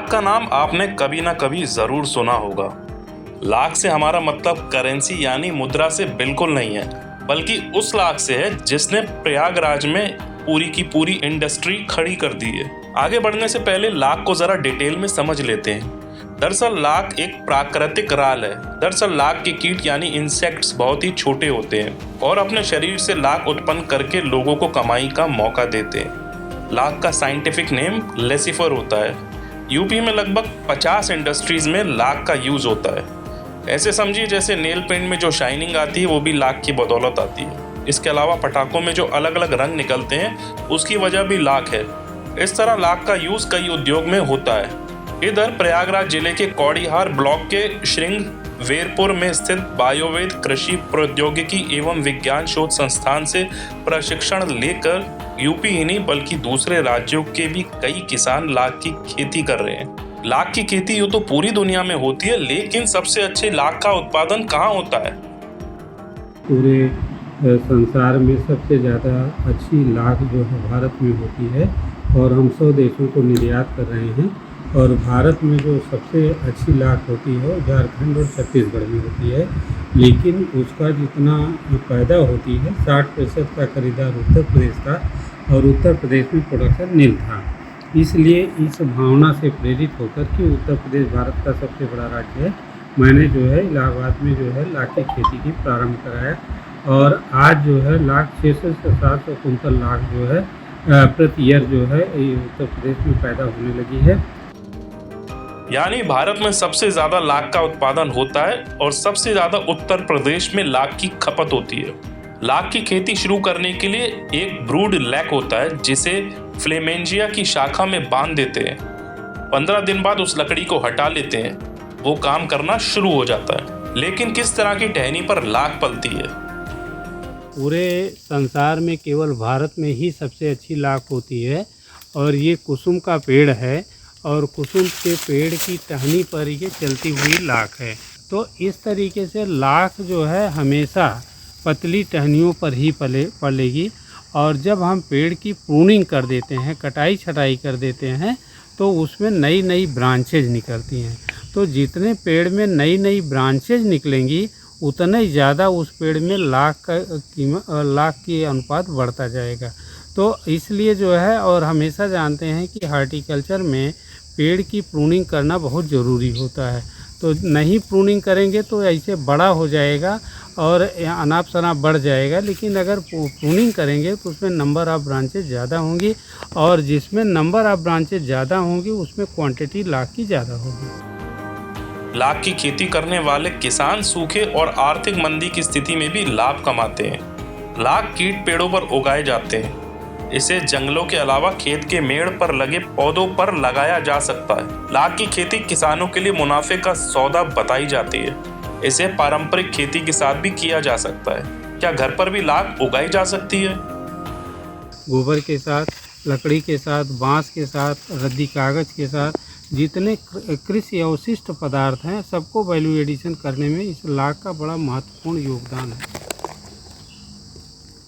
लाख का नाम आपने कभी ना कभी जरूर सुना होगा। लाख से हमारा मतलब करेंसी यानी मुद्रा से बिल्कुल नहीं है, बल्कि उस लाख से है जिसने प्रयागराज में पूरी की पूरी इंडस्ट्री खड़ी कर दी है। आगे बढ़ने से पहले लाख को जरा डिटेल में समझ लेते हैं। दरअसल लाख एक प्राकृतिक राल है। दरअसल लाख के कीट यानी इंसेक्ट्स बहुत ही छोटे होते हैं और अपने शरीर से लाख उत्पन्न करके लोगों को कमाई का मौका देते हैं। लाख का साइंटिफिक नेम लेसिफर होता है। यूपी में लगभग 50 इंडस्ट्रीज में लाख का यूज होता है। ऐसे समझिए जैसे नेल पेंट में जो शाइनिंग आती है वो भी लाख की बदौलत आती है। इसके अलावा पटाखों में जो अलग अलग रंग निकलते हैं उसकी वजह भी लाख है। इस तरह लाख का यूज कई उद्योग में होता है। इधर प्रयागराज जिले के कौड़िहार ब्लॉक के श्रृंगवेरपुर में स्थित बायोवेद कृषि प्रौद्योगिकी एवं विज्ञान शोध संस्थान से प्रशिक्षण लेकर यूपी ही नहीं बल्कि दूसरे राज्यों के भी कई किसान लाख की खेती कर रहे हैं। लाख की खेती यूँ तो पूरी दुनिया में होती है, लेकिन सबसे अच्छे लाख का उत्पादन कहाँ होता है? पूरे संसार में सबसे ज़्यादा अच्छी लाख जो है भारत में होती है और हम 100 देशों को निर्यात कर रहे हैं। और भारत में जो सबसे अच्छी लाख होती है वो झारखंड और छत्तीसगढ़ में होती है, लेकिन उसका जितना पैदा होती है 60% का खरीदार उत्तर प्रदेश था और उत्तर प्रदेश में प्रोडक्शन नील था। इसलिए इस भावना से प्रेरित होकर कि उत्तर प्रदेश भारत का सबसे बड़ा राज्य है, मैंने जो है इलाहाबाद में जो है लाख की खेती की प्रारंभ कराया और आज जो है लाख 600 से 700 कुंतल लाख जो है प्रति ईयर जो है उत्तर प्रदेश में पैदा होने लगी है। यानी भारत में सबसे ज्यादा लाख का उत्पादन होता है और सबसे ज्यादा उत्तर प्रदेश में लाख की खपत होती है। लाख की खेती शुरू करने के लिए एक ब्रूड लैक होता है जिसे फ्लेमेंजिया की शाखा में बांध देते हैं। 15 दिन बाद उस लकड़ी को हटा लेते हैं। वो काम करना शुरू हो जाता है। लेकिन किस तरह की टहनी पर लाख पलती है? पूरे संसार में केवल भारत में ही सबसे अच्छी लाख होती है और ये कुसुम का पेड़ है और कुसुम के पेड़ की टहनी पर ये चलती हुई लाख है। तो इस तरीके से लाख जो है हमेशा पतली टहनियों पर ही पलेगी और जब हम पेड़ की प्रूनिंग कर देते हैं, कटाई छटाई कर देते हैं, तो उसमें नई नई ब्रांचेज निकलती हैं। तो जितने पेड़ में नई नई ब्रांचेज निकलेंगी उतना ही ज़्यादा उस पेड़ में लाख की अनुपात बढ़ता जाएगा। तो इसलिए जो है और हमेशा जानते हैं कि हार्टिकल्चर में पेड़ की प्रूनिंग करना बहुत ज़रूरी होता है। तो नहीं प्रूनिंग करेंगे तो ऐसे बड़ा हो जाएगा और अनाप शनाप बढ़ जाएगा, लेकिन अगर प्रूनिंग करेंगे तो उसमें नंबर ऑफ़ ब्रांचेज ज़्यादा होंगी और जिसमें नंबर ऑफ़ ब्रांचेज ज़्यादा होंगी उसमें क्वांटिटी लाख की ज़्यादा होगी। लाख की खेती करने वाले किसान सूखे और आर्थिक मंदी की स्थिति में भी लाभ कमाते हैं। लाख कीट पेड़ों पर उगाए जाते हैं। इसे जंगलों के अलावा खेत के मेड़ पर लगे पौधों पर लगाया जा सकता है। लाख की खेती किसानों के लिए मुनाफे का सौदा बताई जाती है। इसे पारंपरिक खेती के साथ भी किया जा सकता है। क्या घर पर भी लाख उगाई जा सकती है? गोबर के साथ, लकड़ी के साथ, बांस के साथ, रद्दी कागज के साथ जितने कृषि अवशिष्ट पदार्थ हैं सबको वैल्यू एडिशन करने में इस लाख का बड़ा महत्वपूर्ण योगदान है।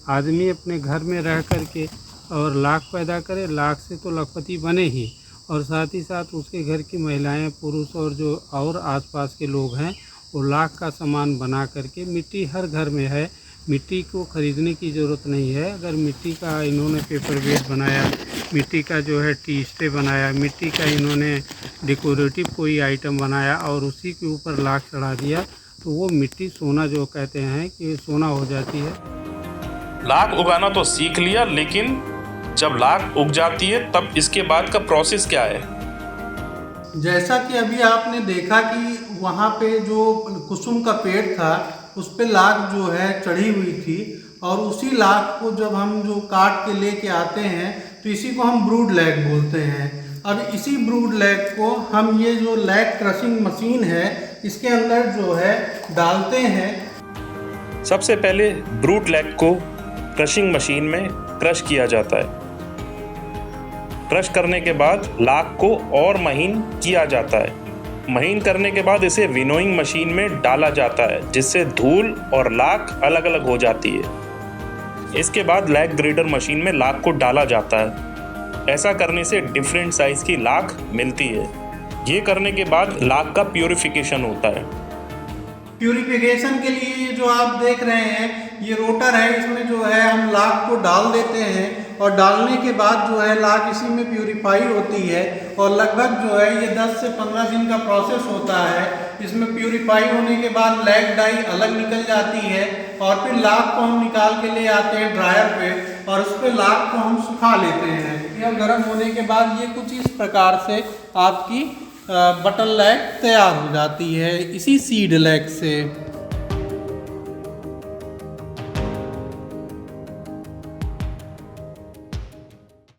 आदमी अपने घर में रह कर के और लाख पैदा करे, लाख से तो लखपति बने ही, और साथ ही साथ उसके घर की महिलाएं, पुरुष और जो और आसपास के लोग हैं वो लाख का सामान बना करके, मिट्टी हर घर में है, मिट्टी को ख़रीदने की ज़रूरत नहीं है। अगर मिट्टी का इन्होंने पेपर वेट बनाया, मिट्टी का जो है टी स्टे बनाया, मिट्टी का इन्होंने डेकोरेटिव कोई आइटम बनाया और उसी के ऊपर लाख चढ़ा दिया तो वो मिट्टी सोना जो कहते हैं कि सोना हो जाती है। लाख उगाना तो सीख लिया, लेकिन जब लाख उग जाती है तब इसके बाद का प्रोसेस क्या है? जैसा कि अभी आपने देखा कि वहाँ पे जो कुसुम का पेड़ था उस पे लाख जो है चढ़ी हुई थी और उसी लाख को जब हम जो काट के लेके आते हैं तो इसी को हम ब्रूड लैक बोलते हैं। अब इसी ब्रूड लैक को हम ये जो लैक क्रशिंग मशीन है इसके अंदर जो है डालते हैं। सबसे पहले ब्रूड लैक को क्रशिंग मशीन में क्रश किया जाता है। क्रश करने के बाद लाख को और महीन किया जाता है। महीन करने के बाद इसे विनोइंग मशीन में डाला जाता है जिससे धूल और लाख अलग अलग हो जाती है। इसके बाद लैक ग्रेडर मशीन में लाख को डाला जाता है। ऐसा करने से डिफरेंट साइज की लाख मिलती है। ये करने के बाद लाख का प्यूरिफिकेशन होता है। प्यूरिफिकेशन के लिए जो आप देख रहे हैं ये रोटर है, इसमें जो है हम लाख को डाल देते हैं और डालने के बाद जो है लाख इसी में प्यूरिफाई होती है और लगभग जो है ये 10 से 15 दिन का प्रोसेस होता है। इसमें प्यूरिफाई होने के बाद लैग डाई अलग निकल जाती है और फिर लाख को हम निकाल के ले आते हैं ड्रायर पे और उस पर लाख को हम सुखा लेते हैं। यह गर्म होने के बाद ये कुछ इस प्रकार से आपकी बटन लैग तैयार हो जाती है इसी सीड लैग से।